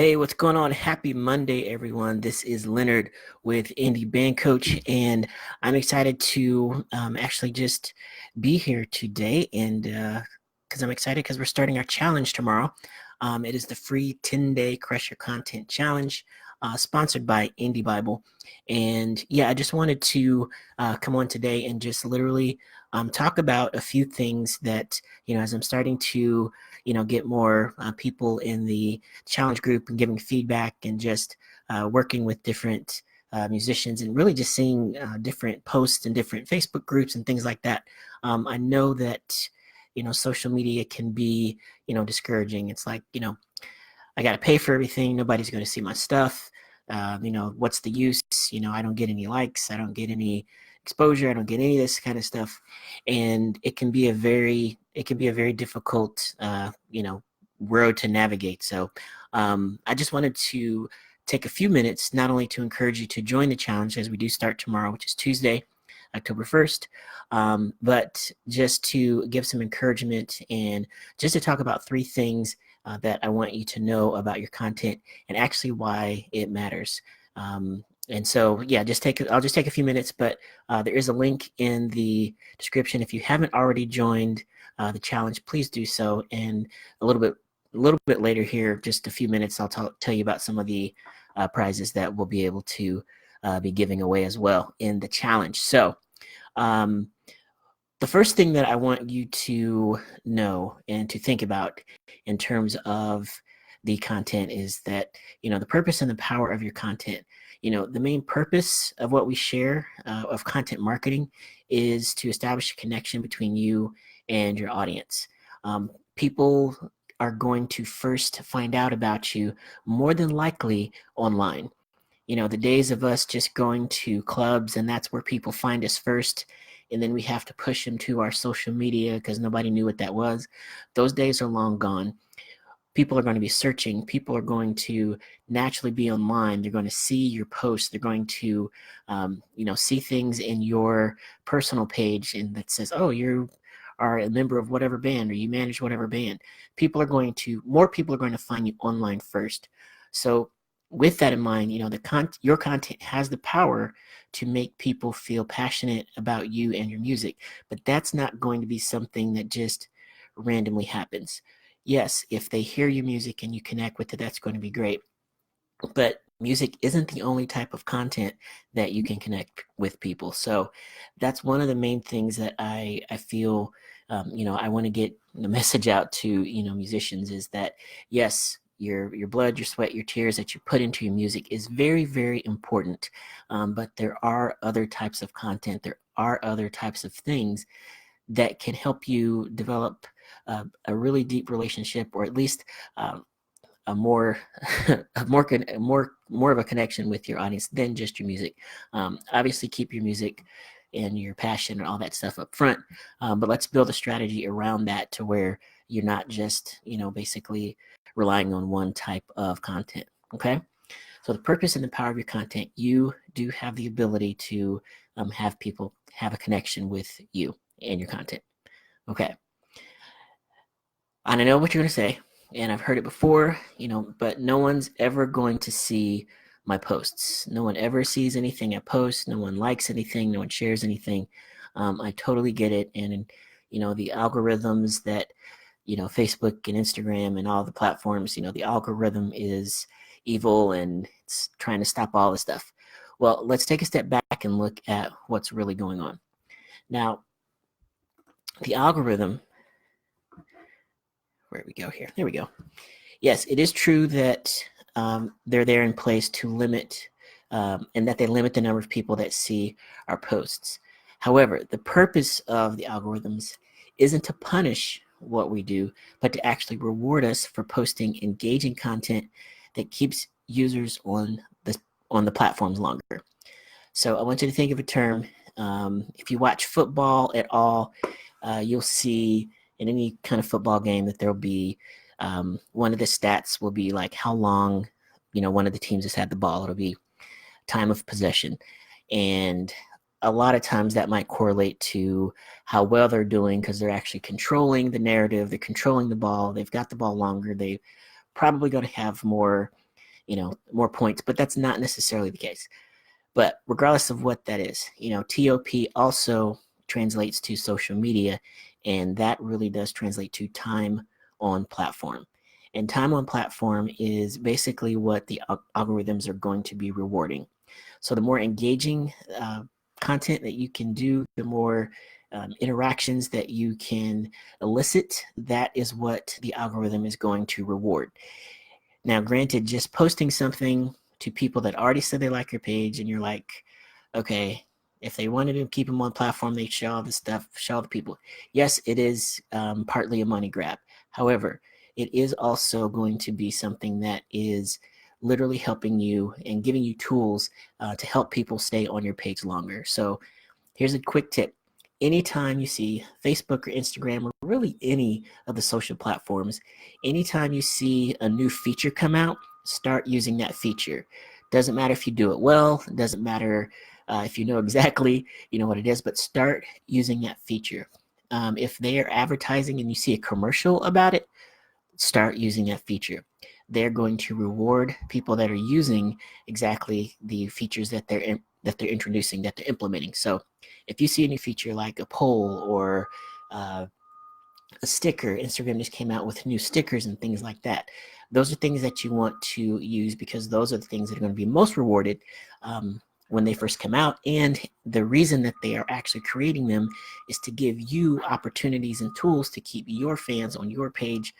Hey, what's going on? Happy Monday, everyone. This is Leonard with Indie Band Coach, and I'm excited to actually just be here today. And because I'm excited because we're starting our challenge tomorrow. It is the free 10-day Crush Your Content Challenge, sponsored by Indie Bible. And yeah, I just wanted to come on today and just literally talk about a few things that, as I'm starting to, get more people in the challenge group and giving feedback and just working with different musicians and really just seeing different posts and different Facebook groups and things like that. I know that, social media can be, discouraging. It's like, I got to pay for everything. Nobody's going to see my stuff. What's the use? I don't get any likes. I don't get any exposure. I don't get any of this kind of stuff. And it can be a very difficult, road to navigate. So I just wanted to take a few minutes, not only to encourage you to join the challenge as we do start tomorrow, which is Tuesday, October 1st, but just to give some encouragement and just to talk about three things that I want you to know about your content and actually why it matters. And so, yeah, I'll just take a few minutes, but there is a link in the description. If you haven't already joined the challenge, please do so. And a little bit later here, just a few minutes, I'll tell you about some of the prizes that we'll be able to be giving away as well in the challenge. So, the first thing that I want you to know and to think about in terms of the content is that, the purpose and the power of your content. The main purpose of what we share of content marketing is to establish a connection between you and your audience. People are going to first find out about you more than likely online. The days of us just going to clubs and that's where people find us first, and then we have to push them to our social media because nobody knew what that was. Those days are long gone. People are going to be searching. People are going to naturally be online. They're going to see your posts. They're going to, see things in your personal page and that says, "Oh, you are a member of whatever band or you manage whatever band." More people are going to find you online first. So with that in mind, your content has the power to make people feel passionate about you and your music, but that's not going to be something that just randomly happens. Yes, if they hear your music and you connect with it, that's going to be great. But music isn't the only type of content that you can connect with people. So that's one of the main things that I feel, I want to get the message out to, musicians is that, yes, your blood, your sweat, your tears that you put into your music is very, very important. But there are other types of content. There are other types of things that can help you develop a really deep relationship, or at least a more more of a connection with your audience than just your music. Obviously, keep your music and your passion and all that stuff up front, but let's build a strategy around that to where you're not just basically relying on one type of content. Okay. So the purpose and the power of your content, you do have the ability to have people have a connection with you and your content. Okay. And I know what you're going to say, and I've heard it before, but no one's ever going to see my posts. No one ever sees anything I post. No one likes anything. No one shares anything. I totally get it. And, the algorithms that, Facebook and Instagram and all the platforms, the algorithm is evil and it's trying to stop all this stuff. Well, let's take a step back and look at what's really going on. Now, the algorithm, where we go here? There we go. Yes, it is true that they're there in place to limit, and that they limit the number of people that see our posts. However, the purpose of the algorithms isn't to punish what we do, but to actually reward us for posting engaging content that keeps users on the platforms longer. So I want you to think of a term. If you watch football at all, you'll see in any kind of football game that there'll be one of the stats will be like how long, one of the teams has had the ball. It'll be time of possession. And a lot of times that might correlate to how well they're doing because they're actually controlling the narrative. They're controlling the ball. They've got the ball longer. They probably going to have more more points, but that's not necessarily the case. But regardless of what that is, TOP also translates to social media, and that really does translate to time on platform. And time on platform is basically what the algorithms are going to be rewarding. So the more engaging content that you can do, the more interactions that you can elicit, that is what the algorithm is going to reward. Now, granted, just posting something to people that already said they like your page, and you're like, okay, if they wanted to keep them on platform, they show all the stuff, show all the people. Yes, it is partly a money grab. However, it is also going to be something that is literally helping you and giving you tools to help people stay on your page longer. So here's a quick tip. Anytime you see Facebook or Instagram or really any of the social platforms, anytime you see a new feature come out, start using that feature. Doesn't matter if you do it well, doesn't matter if you know exactly what it is, but start using that feature. If they are advertising and you see a commercial about it, start using that feature. They're going to reward people that are using exactly the features that they're introducing, that they're implementing. So if you see a new feature like a poll or a sticker, Instagram just came out with new stickers and things like that. Those are things that you want to use because those are the things that are going to be most rewarded when they first come out. And the reason that they are actually creating them is to give you opportunities and tools to keep your fans on your page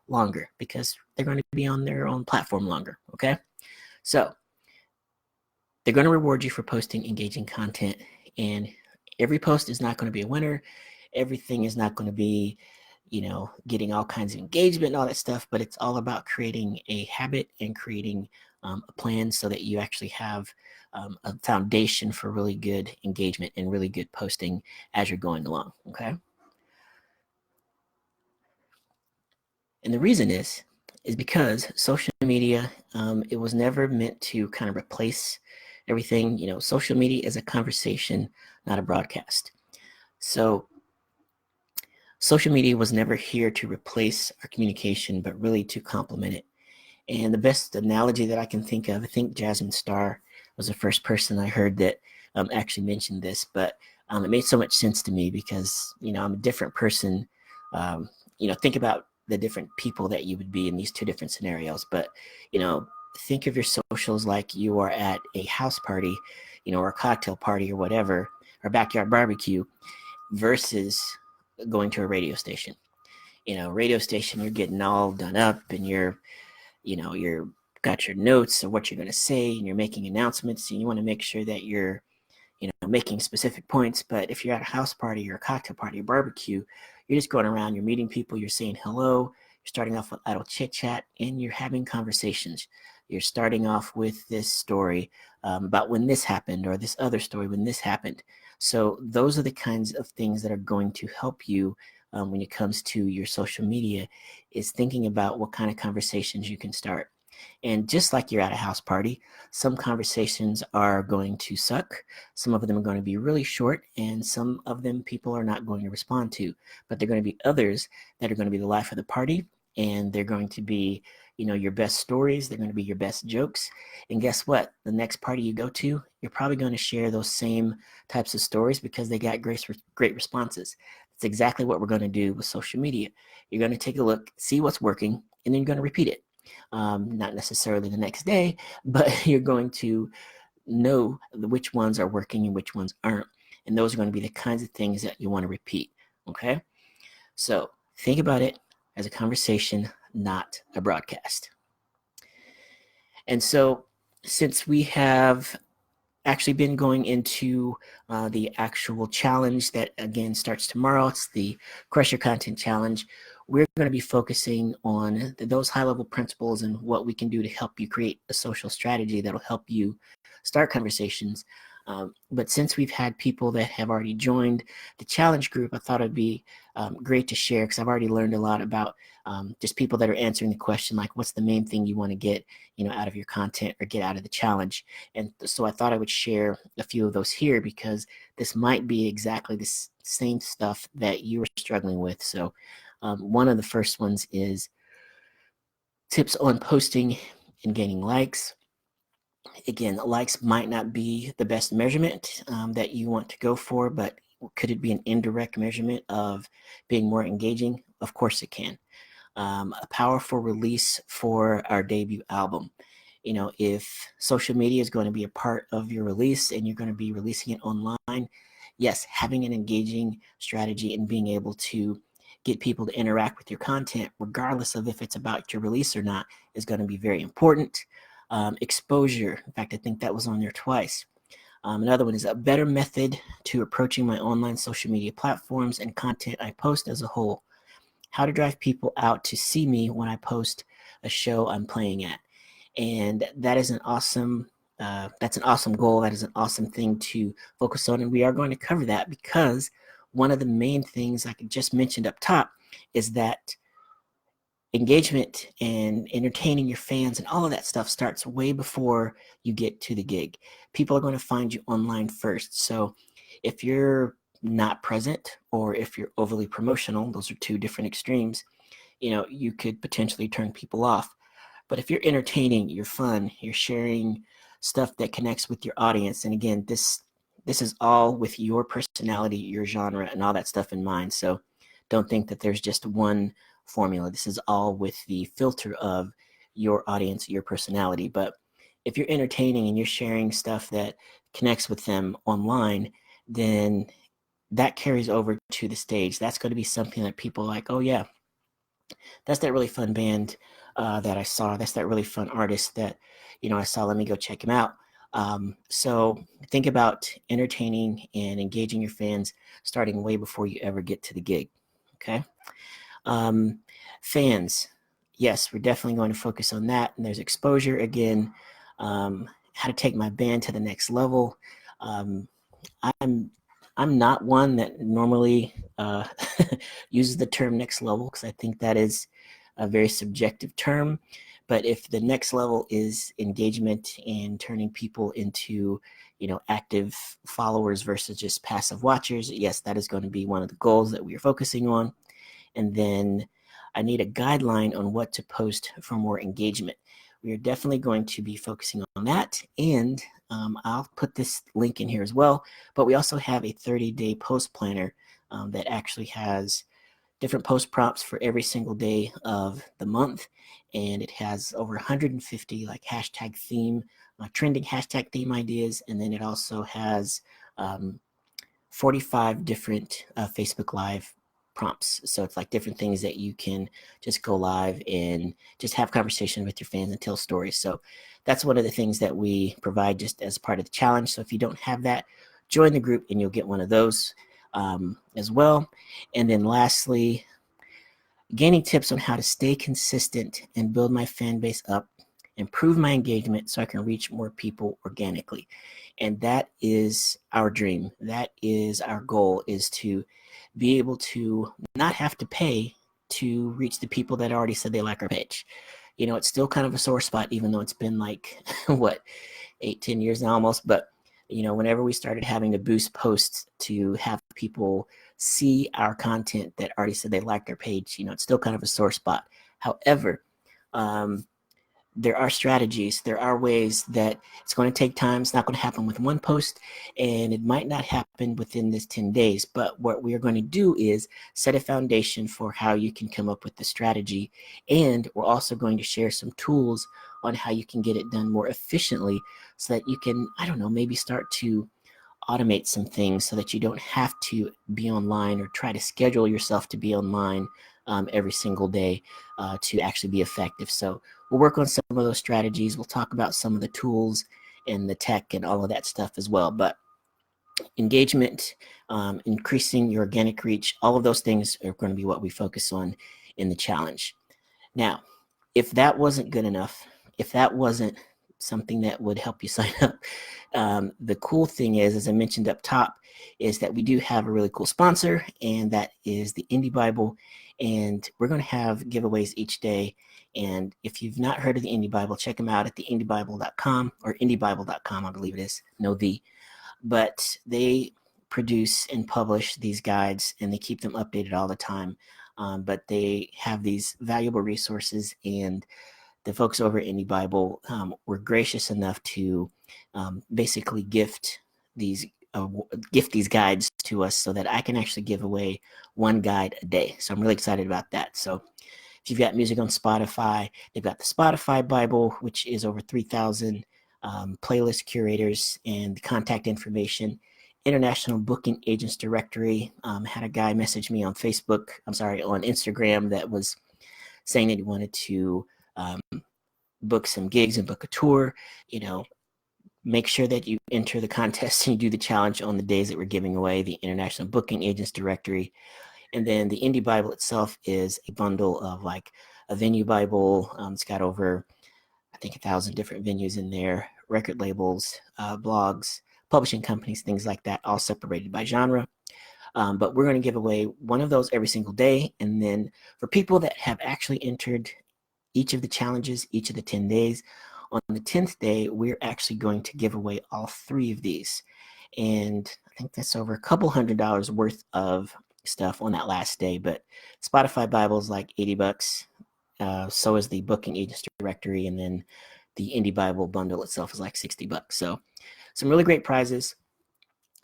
longer because they're going to be on their own platform longer. Okay. So they're going to reward you for posting engaging content, and every post is not going to be a winner. Everything is not going to be, getting all kinds of engagement and all that stuff, but it's all about creating a habit and creating a plan so that you actually have a foundation for really good engagement and really good posting as you're going along. Okay. And the reason is because social media, it was never meant to kind of replace everything. Social media is a conversation, not a broadcast. So social media was never here to replace our communication, but really to complement it. And the best analogy that I can think of, I think Jasmine Star was the first person I heard that actually mentioned this, but it made so much sense to me because, I'm a different person. Think about the different people that you would be in these two different scenarios. But, think of your socials like you are at a house party, or a cocktail party or whatever, or backyard barbecue versus going to a radio station. Radio station, you're getting all done up and you're got your notes of what you're going to say and you're making announcements and you want to make sure that you're making specific points. But if you're at a house party or a cocktail party or barbecue, you're just going around, you're meeting people, you're saying hello, you're starting off with idle chit chat, and you're having conversations. You're starting off with this story about when this happened, or this other story when this happened. So those are the kinds of things that are going to help you when it comes to your social media, is thinking about what kind of conversations you can start. And just like you're at a house party, some conversations are going to suck. Some of them are going to be really short, and some of them people are not going to respond to. But they're going to be others that are going to be the life of the party, and they're going to be, your best stories. They're going to be your best jokes. And guess what? The next party you go to, you're probably going to share those same types of stories because they got great responses. That's exactly what we're going to do with social media. You're going to take a look, see what's working, and then you're going to repeat it. Not necessarily the next day, but you're going to know which ones are working and which ones aren't. And those are going to be the kinds of things that you want to repeat. Okay. So think about it as a conversation, not a broadcast. And so since we have actually been going into the actual challenge that again starts tomorrow, it's the Crush Your Content Challenge. We're going to be focusing on those high-level principles and what we can do to help you create a social strategy that'll help you start conversations. But since we've had people that have already joined the challenge group, I thought it'd be great to share, because I've already learned a lot about just people that are answering the question, like, what's the main thing you want to get out of your content or get out of the challenge. And so I thought I would share a few of those here, because this might be exactly the same stuff that you are struggling with. So one of the first ones is tips on posting and gaining likes. Again, likes might not be the best measurement that you want to go for, but could it be an indirect measurement of being more engaging? Of course it can. A powerful release for our debut album. If social media is going to be a part of your release and you're going to be releasing it online, yes, having an engaging strategy and being able to get people to interact with your content, regardless of if it's about your release or not, is going to be very important. Exposure. In fact, I think that was on there twice. Another one is a better method to approaching my online social media platforms and content I post as a whole. How to drive people out to see me when I post a show I'm playing at. And that is an awesome that's an awesome goal. That is an awesome thing to focus on. And we are going to cover that because one of the main things I just mentioned up top is that engagement and entertaining your fans and all of that stuff starts way before you get to the gig. People are going to find you online first. So if you're not present or if you're overly promotional, those are two different extremes, you could potentially turn people off. But if you're entertaining, you're fun, you're sharing stuff that connects with your audience, and again, this is all with your personality, your genre, and all that stuff in mind. So don't think that there's just one formula. This is all with the filter of your audience, your personality. But if you're entertaining and you're sharing stuff that connects with them online, then that carries over to the stage. That's going to be something that people are like, oh yeah, that's that really fun band that I saw. That's that really fun artist that, I saw. Let me go check him out. So think about entertaining and engaging your fans starting way before you ever get to the gig. Okay. Um, Fans. Yes, we're definitely going to focus on that. And there's exposure again, how to take my band to the next level. Um, I'm I'm not one that normally uses the term next level because I think that is a very subjective term. But if the next level is engagement and turning people into, active followers versus just passive watchers, yes, that is going to be one of the goals that we are focusing on. And then I need a guideline on what to post for more engagement. We are definitely going to be focusing on that. And I'll put this link in here as well. But we also have a 30-day post planner that actually has different post prompts for every single day of the month. And it has over 150 like hashtag theme, trending hashtag theme ideas. And then it also has 45 different Facebook Live prompts. So it's like different things that you can just go live and just have conversation with your fans and tell stories. So that's one of the things that we provide just as part of the challenge. So if you don't have that, join the group and you'll get one of those as well. And then lastly, gaining tips on how to stay consistent and build my fan base up, improve my engagement so I can reach more people organically. And that is our dream. That is our goal, is to be able to not have to pay to reach the people that already said they like our page. It's still kind of a sore spot, even though it's been like, what, 8-10 years now almost. But, whenever we started having to boost posts to have people see our content that already said they liked our page, it's still kind of a sore spot. However, there are strategies, there are ways that it's going to take time. It's not going to happen with one post, and it might not happen within this 10 days. But what we are going to do is set a foundation for how you can come up with the strategy. And we're also going to share some tools on how you can get it done more efficiently so that you can, I don't know, maybe start to automate some things so that you don't have to be online or try to schedule yourself to be online every single day to actually be effective. So we'll work on some of those strategies. We'll talk about some of the tools and the tech and all of that stuff as well. But engagement, increasing your organic reach, all of those things are going to be what we focus on in the challenge. Now, if that wasn't good enough, if that wasn't something that would help you sign up, the cool thing is, as I mentioned up top, is that we do have a really cool sponsor, and that is the Indie Bible. And we're going to have giveaways each day. And if you've not heard of the Indie Bible, check them out at theindybible.com or indiebible.com, I believe it is. No, but they produce and publish these guides, and they keep them updated all the time. But they have these valuable resources, and the folks over at Indie Bible were gracious enough to basically these gift these guides to us so that I can actually give away one guide a day. So I'm really excited about that. So if you've got music on Spotify, they've got the Spotify Bible, which is over 3,000 playlist curators and the contact information. International Booking Agents Directory. Had a guy message me on Facebook, on Instagram, that was saying that he wanted to book some gigs and book a tour. Make sure that you enter the contest and you do the challenge on the days that we're giving away the International Booking Agents Directory. And then the Indie Bible itself is a bundle of like a venue Bible. It's got over, I think, 1,000 different venues in there, record labels, blogs, publishing companies, things like that, all separated by genre. But we're going to give away one of those every single day. And then for people that have actually entered each of the challenges, each of the 10 days, on the 10th day, we're actually going to give away all 3 of these. And I think that's over a couple $100 worth of stuff on that last day. But Spotify Bible is like $80. So is the Booking Agents Directory. And then the Indie Bible bundle itself is like $60. So some really great prizes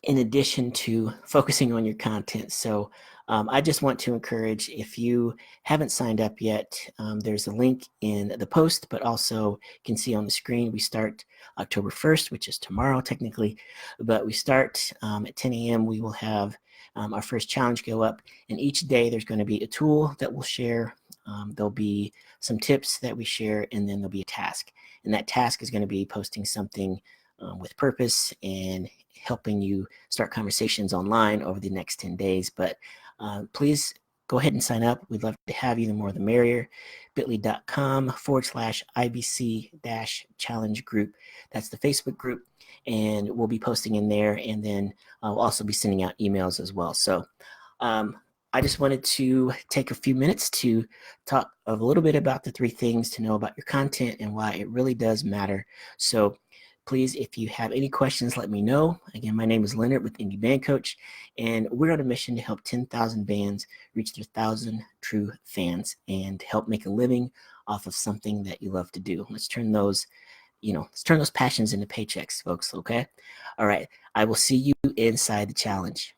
in addition to focusing on your content. So I just want to encourage, if you haven't signed up yet, there's a link in the post, but also you can see on the screen, we start October 1st, which is tomorrow technically, but we start at 10 a.m. We will have our first challenge go up, and each day there's going to be a tool that we'll share. There'll be some tips that we share, and then there'll be a task. And that task is going to be posting something with purpose and helping you start conversations online over the next 10 days. But please go ahead and sign up. We'd love to have you. The more the merrier. bit.com/IBC-challenge group. That's the Facebook group. And we'll be posting in there. And then I'll also be sending out emails as well. So I just wanted to take a few minutes to talk a little bit about the 3 things to know about your content and why it really does matter. So please, if you have any questions, let me know. Again, my name is Leonard with Indie Band Coach, and we're on a mission to help 10,000 bands reach their 1,000 true fans and help make a living off of something that you love to do. Let's turn those passions into paychecks, folks, okay? All right, I will see you inside the challenge.